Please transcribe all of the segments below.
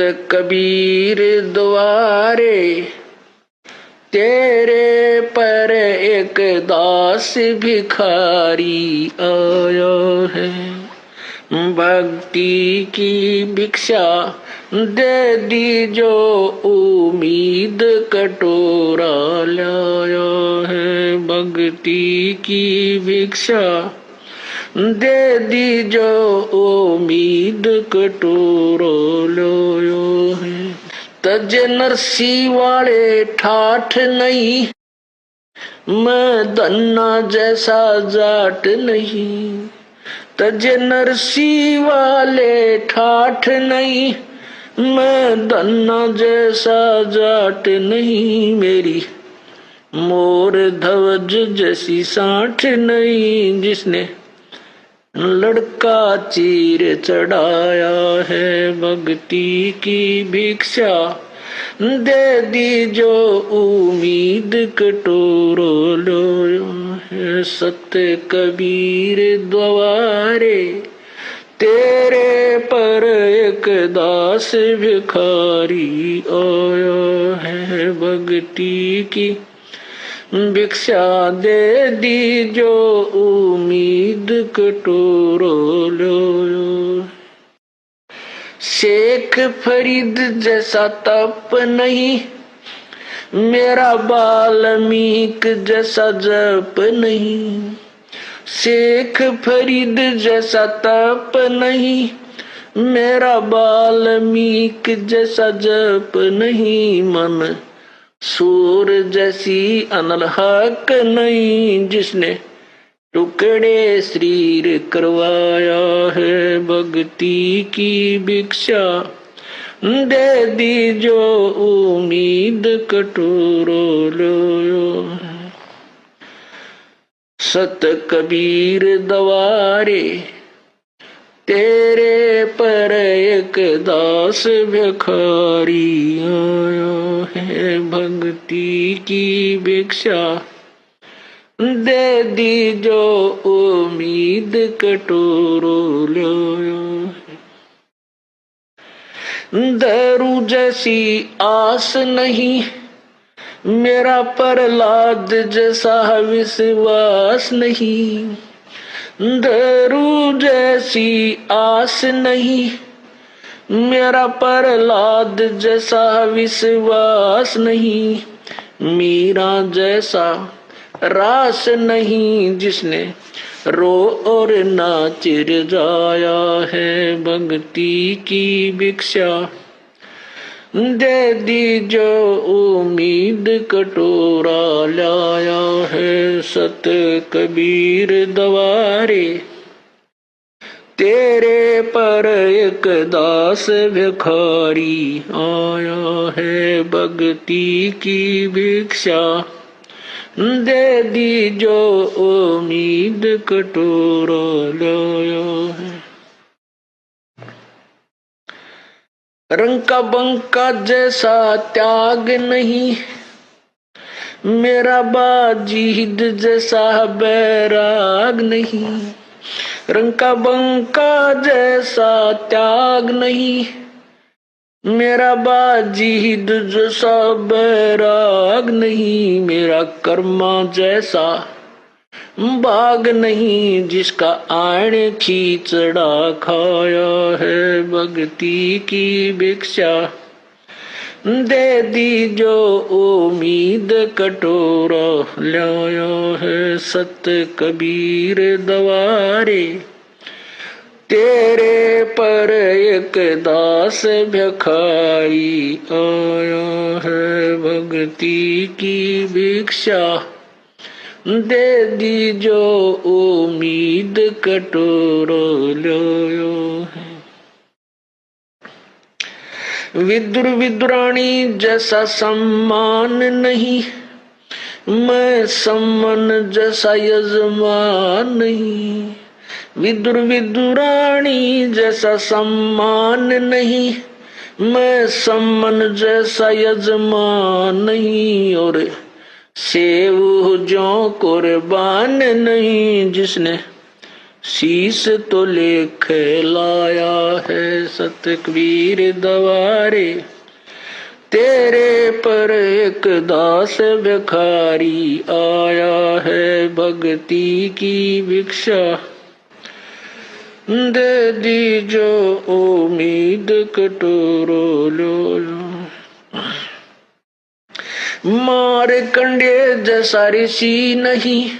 कबीर द्वारे तेरे पर एक दास भिखारी आया है। भक्ति की भिक्षा दे दी जो उम्मीद कटोरा लाया है। भक्ति की भिक्षा दे दी जो उम्मीद कटोरा लाया है। तज नरसी वाले ठाठ नहीं, मैं धन्ना जैसा जाट नहीं। तज नरसी वाले ठाठ नहीं, मैं धन्ना जैसा जाट नहीं। मेरी मोर ध्वज जैसी साठ नहीं, जिसने लड़का चीर चढ़ाया है। भक्ति की भिक्षा दे दी जो उम्मीद कटोरो लो है। सत्य कबीर द्वारे तेरे पर एक दास भिखारी आया है। भक्ति की भिक्षा दे दी जो उम्मीद कटोरो लो। शेख फरीद जैसा तप नहीं, मेरा वाल्मीक जैसा जप नहीं। शेख फरीद जैसा तप नहीं, मेरा वाल्मीक जैसा जप नहीं। मन सूर जैसी अनलहक नहीं, जिसने टुकड़े शरीर करवाया है। भक्ति की भिक्षा दे दी जो उम्मीद कटोरो लो। सत कबीर द्वारे तेरे पर एक दास भिखारी आया है। भक्ति की भिक्षा दे दी जो उम्मीद कटोरो लो। दारू जैसी आस नहीं, मेरा प्रहलाद जैसा विश्वास नहीं। दारू जैसी आस नहीं, मेरा प्रहलाद जैसा विश्वास नहीं। मीरा जैसा रास नहीं, जिसने रो और नाच जाया है। भक्ति की भिक्षा दे दी जो उम्मीद कटोरा लाया है। सत कबीर द्वारे तेरे पर एक दास भिखारी आया है। भक्ति की भिक्षा दे दी जो उम्मीद कटोरा लाया है। रंका बंका जैसा त्याग नहीं, मेरा बाजीद जैसा बैराग नहीं। रंका बंका जैसा त्याग नहीं, मेरा बाजीद जैसा बैराग नहीं। मेरा कर्मा जैसा बाग नहीं, जिसका आण खींचड़ा खाया है। भक्ति की भिक्षा दे दी जो उम्मीद कटोरा लाया है। सत कबीर द्वारे तेरे पर एक दास भिखारी आया है। भक्ति की भिक्षा दे दी जो उम्मीद कटोरा लाया है। विदुर विदुरानी जैसा सम्मान नहीं, मैं सम्मन जैसा यजमान नहीं। विदुर विदुरानी जैसा सम्मान नहीं, मैं सम्मन जैसा यजमान नहीं। और सेव जो कुर्बान नहीं, जिसने शीश तो लेख लाया है सत कबीर दवारे। तेरे पर एक दास भिखारी आया है भक्ति की भिक्षा। दे दी जो उम्मीद कटोरो लो। मार कंडे जैसा ऋषि नहीं,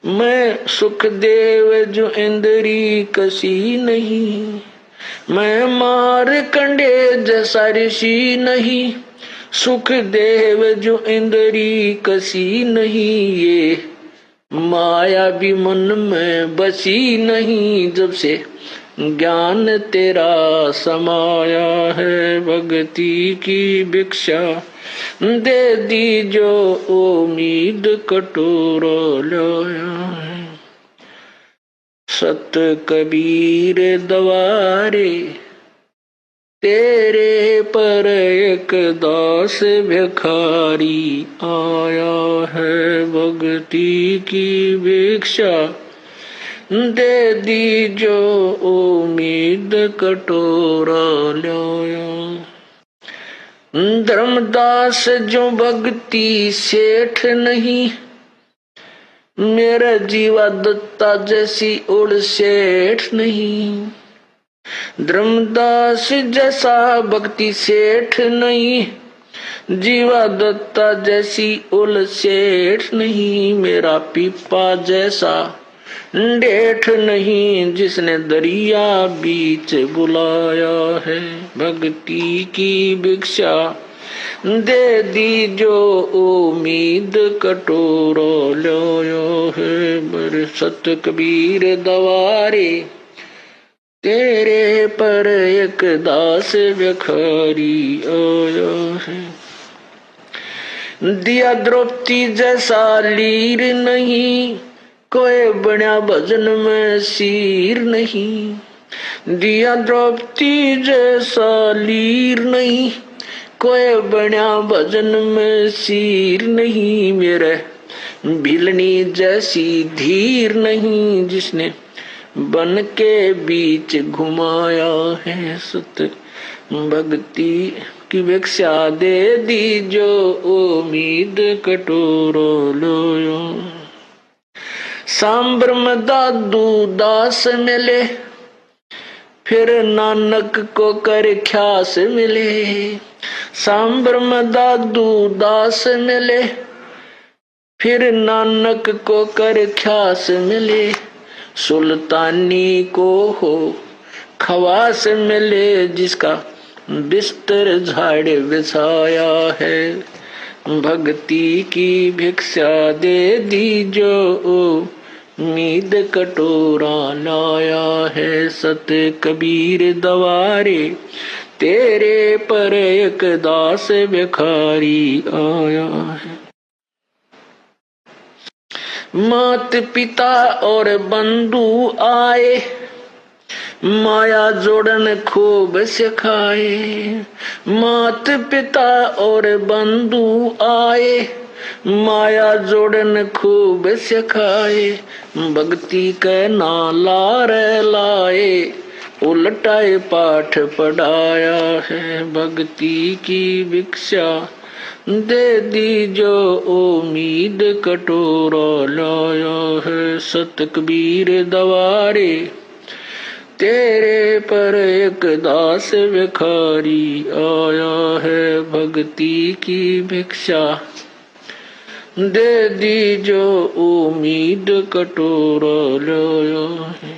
मैं सुखदेव जो इंद्री कसी नहीं। मैं मार कंडे जैसा ऋषि नहीं, सुखदेव जो इंद्री कसी नहीं। ये माया भी मन में बसी नहीं, जब से ज्ञान तेरा समाया है भक्ति की भिक्षा। दे दी जो उम्मीद कटोरा लाया है। सत कबीर दवारे तेरे पर एक दास भिखारी आया है भक्ति की भिक्षा। दे दी जो उम्मीद कटोरा लाया। धर्मदास जो भक्ति सेठ नहीं, मेरा जीवा दत्ता जैसी उड़ सेठ नहीं। धर्मदास जैसा भक्ति सेठ नहीं, जीवा दत्ता जैसी उल सेठ नहीं। मेरा पीपा जैसा डेठ नहीं, जिसने दरिया बीच बुलाया है भक्ति की भिक्षा। दे दी जो उम्मीद कटोरा लाया है। बर सत कबीर दवारे तेरे पर एक दास भिखारी आया है। दिया द्रौपदी जैसा लीर नहीं, कोई बना भजन में सीर नहीं। दिया द्रौपदी जैसा लीर नहीं, कोई बना भजन में सीर नहीं। मेरे भिलनी जैसी धीर नहीं, जिसने बन के बीच घुमाया है सत भक्ति की भिक्षा। दे दी जो उम्मीद कटोरा लाया। सांबर में दादू दास मिले, फिर नानक को कर ख्यास मिले। सांबर में दादू दास मिले, फिर नानक को कर ख्यास मिले। सुल्तानी को हो खवास मिले, जिसका बिस्तर झाड़ बिछाया है भक्ति की भिक्षा। दे दी जो उम्मीद कटोरा लाया है सत कबीर दवारे। तेरे पर एक दास भिखारी आया है। मात पिता और बंधु आए, माया जोड़न खूब सिखाए। मात पिता और बंधु आए, माया जोड़न खूब सिखाए। भक्ति के नाला रे लाए, उलटाए पाठ पढ़ाया है भक्ति की भिक्षा। दे दी जो उम्मीद कटोरा लाया है सत कबीर दवारे। तेरे पर एक दास भिखारी आया है भक्ति की भिक्षा। दे दी जो उम्मीद कटोरा लाया है।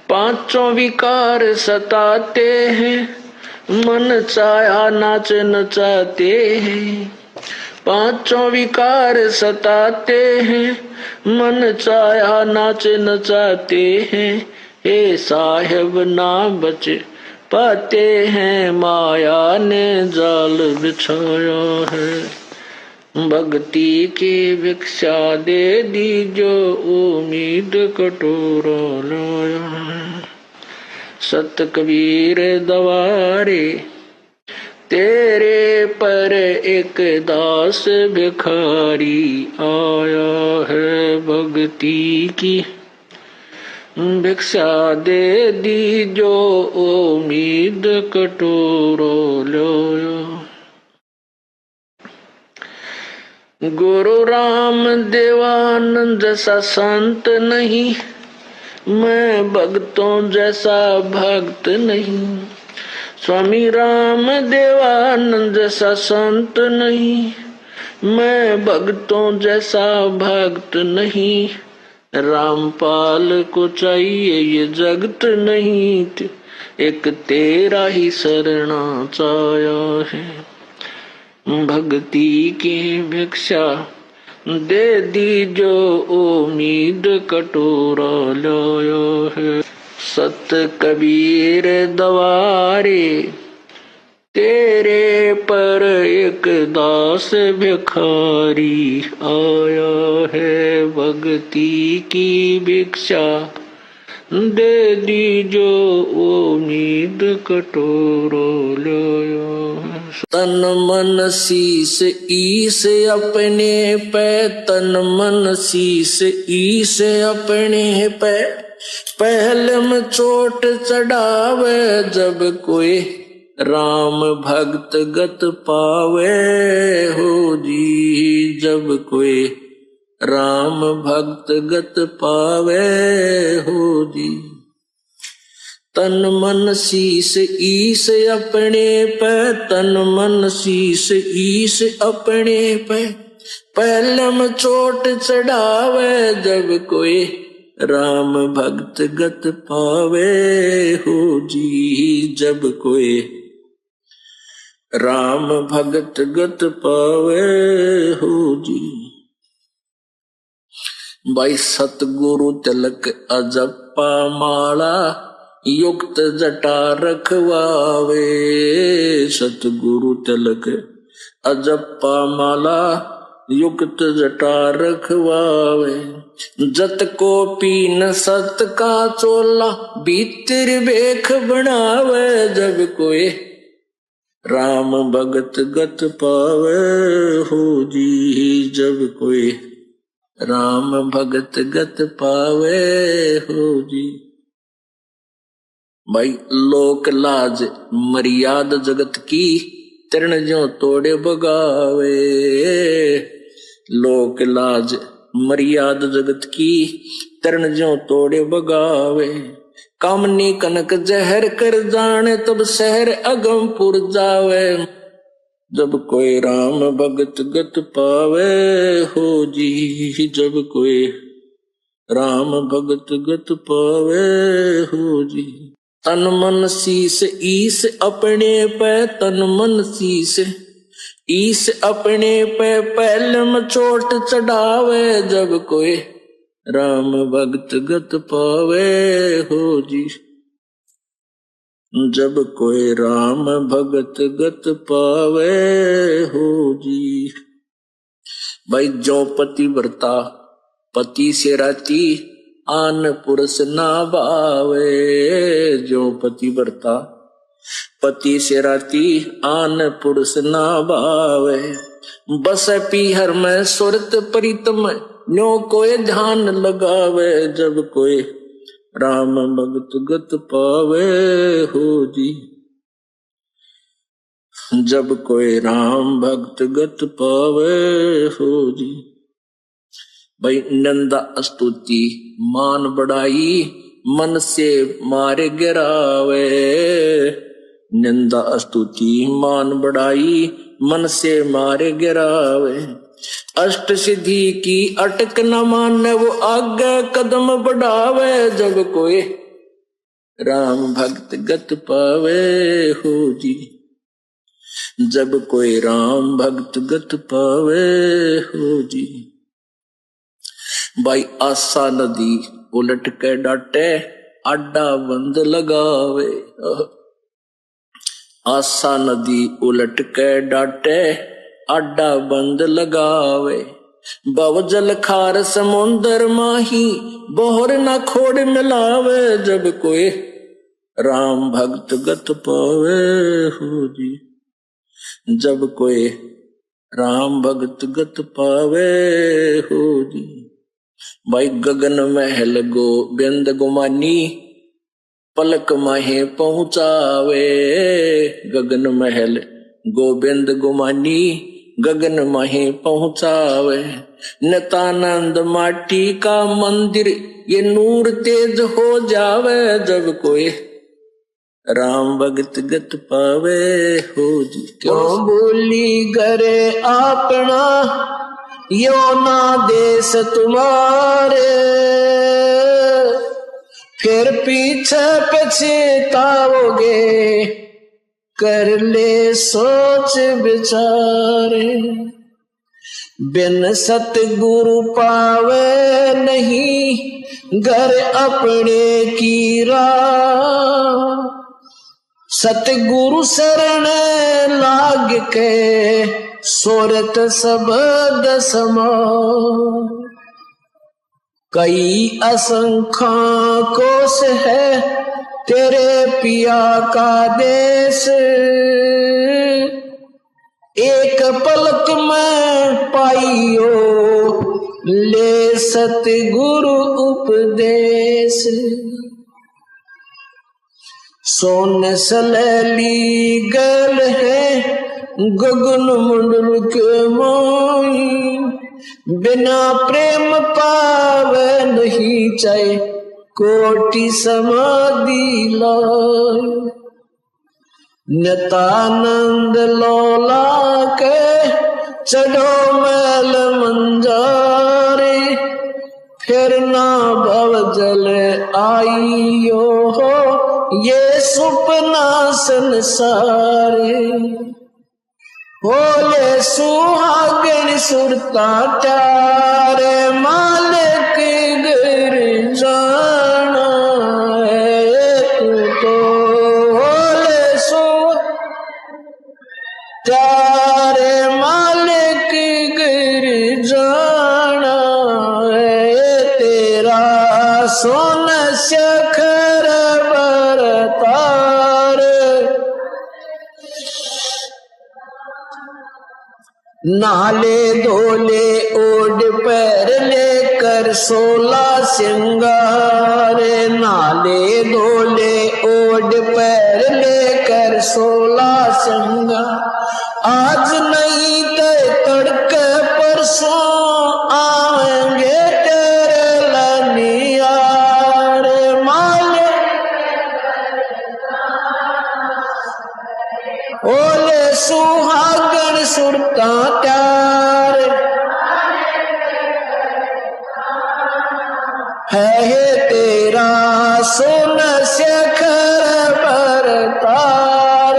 पांचों विकार सताते हैं, मन चाहा नाच नचाते हैं। पांचों विकार सताते हैं, मन चाहा नाच नचाते हैं। हे साहेब ना बच पाते हैं, माया ने जाल बिछाया है भक्ति की भिक्षा। दे दी जो उम्मीद कटोरा लाया है सत कबीर दवारे। तेरे पर एक दास भिखारी आया है भक्ति की भिक्षा दे दी जो उम्मीद कटोरो लो। गुरु राम देवानंद जैसा संत नहीं, मैं भक्तों जैसा भक्त नहीं। स्वामी राम देवानंद जैसा संत नहीं, मैं भक्तों जैसा भक्त नहीं। रामपाल को चाहिए ये जगत नहीं, एक तेरा ही शरणा चाया है। भक्ति की भिक्षा दे दी जो उम्मीद कटोरा लाया है। सत कबीर दवारे तेरे पर एक दास भिखारी आया है। भक्ति की भिक्षा दे दी जो उम्मीद कटोरो लाया है। तन मन शीस ईस अपने पे, तन मन शीस ईस अपने पे। पहले में चोट चढ़ावे जब कोई राम भक्त गत पावे हो जी। जब कोई राम भक्त गत पावे हो जी। तन मन शीस ईस अपने पे, तन मन शीस ईस अपने पे। पहलम चोट चढ़ावे जब कोई राम भक्त गत पावे हो जी। जब कोई राम भक्त गत पावे हो जी। भाई सतगुरु तिलक अजप्पा माला, युक्त जटा रखवावे। सतगुरु तिलक अजप्पा माला, युक्त जटा रखवावे। जत को पीन सत का चोला, भीतर बेख बनावे जब कोई राम भगत गत पावे हो जी। जब कोई राम भगत गत पावे हो जी। भाई लोक लाज मर्याद जगत की, तरण ज्यों तोड़े बगावे। लोक लाज मर्याद जगत की, तरण ज्यों तोड़े बगावे। कामनी कनक जहर कर जाने, तब शहर अगमपुर जावे। जब कोई राम भगत गत पावे हो जी। जब कोई राम भगत गत पावे हो जी। तन मन शीस ईस अपने पे, तन मन शीस ईस अपने पे। पहलम चोट चढ़ावे जब कोई राम भक्त गत पावे हो जी। जब कोई राम भगत गत पावे हो जी। भाई जो पति व्रता पति से राती, आन पुरुष ना भावे। जो पति व्रता पति से राती, आन पुरुष ना भावे। बस पीहर में सुरत प्रीतम, न्यो कोई ध्यान लगावे। जब कोई राम भगत गत पावे हो जी। जब कोई राम भक्त गत पावे हो जी। भाई नंदा स्तुति मान बढ़ाई, मन से मारे गिरावे। निंदा स्तुति मान बढ़ाई, मन से मारे गिरावे। अष्ट सिद्धि की अटक न माने, वो आगे कदम बढ़ावे। जब कोई राम भक्त गत पावे हो जी। जब कोई राम भक्त गत पावे हो जी। भाई आशा नदी उलट के डाटे, अड्डा बंद लगावे। आशा नदी उलट के डाटे, अड्डा बंद लगावे। बव जल खार समुंदर माही, बोहर न खोड़ मिलावे। जब कोई राम भक्त गत पावे हो जी। जब कोई राम भक्त गत पावे हो जी। भाई गगन महल गोबिंद गुमानी पलक माहे पहुंचावे। गगन महल गोबिंद गुमानी गगन माहे पहुंचावे। नित्यानंद माटी का मंदिर ये नूर तेज हो जावे। जब कोई राम भगत गत पावे हो जी। क्यों बोली करे अपना यो ना देश तुम्हारे। फिर पीछे पछताओगे कर ले सोच विचारे। बिन सतगुरु पावे नहीं घर अपने की राह। सतगुरु शरण लाग के सोरत सबद समा। कई असंख्या कोस है तेरे पिया का देश। एक पलक में पाइयो ले सतगुरु उपदेश। सोन सलैली गल है गगन मंडल के मोई। बिना प्रेम पावे नहीं चाहे कोटि समाधि लाए। नित्यानंद लौला के चढ़ो मैल मंजारे। फिर ना भव जल आइयो हो ये सुपना संसारे। बोले सुहागन सुरता तारे मालिक गिर जाना है। तू तो बोले सु तारे मालिक गिर जाना है। तेरा सोन शखर बरतार। नाले धोले ओढ़ पर लेकर 16 सिंगार। नाले धोले ओढ़ पर लेकर 16 सिंगार। आज नहीं तो तड़के परसों आएंगे तेरे लनियार। माले ओले सुहागन सुरता त्यार है। तेरा सोन शेखर बरतार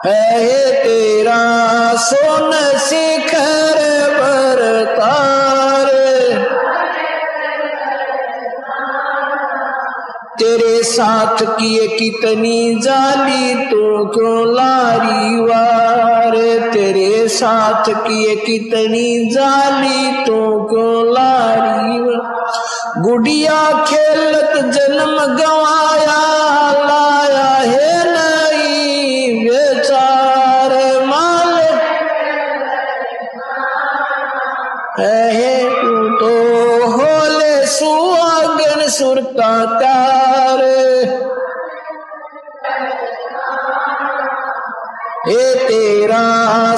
है। तेरा सोन शेखर बरतार। तेरे साथ किए कितनी जाली तू क्यों लारी वार। तेरे साथ किए कितनी जाली तू क्यों लारी वार। गुड़िया खेलत जन्म गवाया लाया है नहीं बेचार। माल है तू तो होले सुहागन सुरता तार। ए तेरा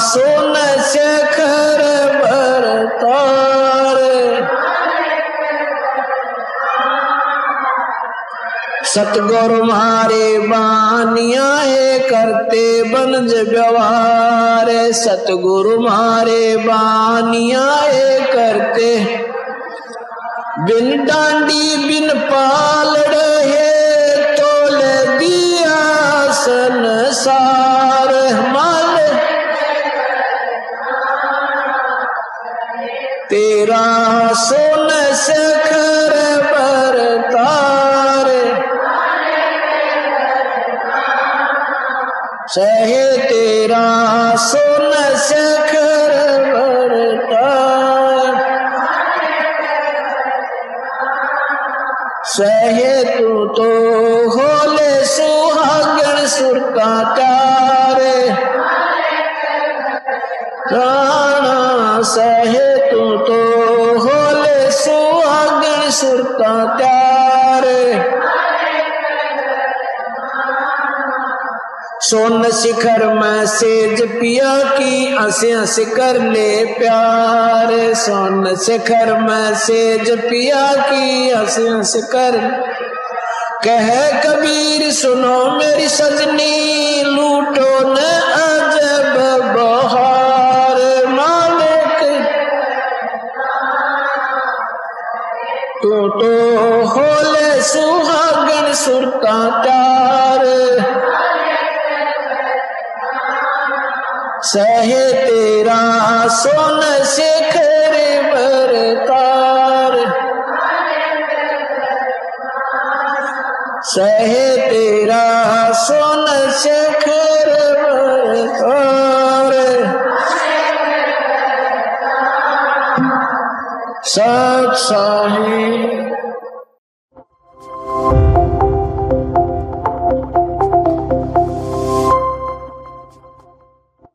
सोन शेखर बरतार। सतगुरु मारे बानियाए करते बनज व्यवहार। सतगुरु मारे बानियाए करते बिन डांडी बिन पालड़ है तोल दिया संसार। माल तेरा सोन शेखर बरतार सहे। तेरा सोन शेखर बरतार सहे। तू तो होले सुहागन सुरता तारे। राणा सोन शिखर में सेज पिया की हंस हंस कर ले प्यार। सोन शिखर में सेज पिया की हंस हंस कर। कह कबीर सुनो मेरी सजनी लूटो न अजब बहार। मालिक तू तो होले सुहागन सुरता चार। सहे तेरा सोन शिखर बरतार। सहे तेरा सोन शिखर बरतार। सत साहिब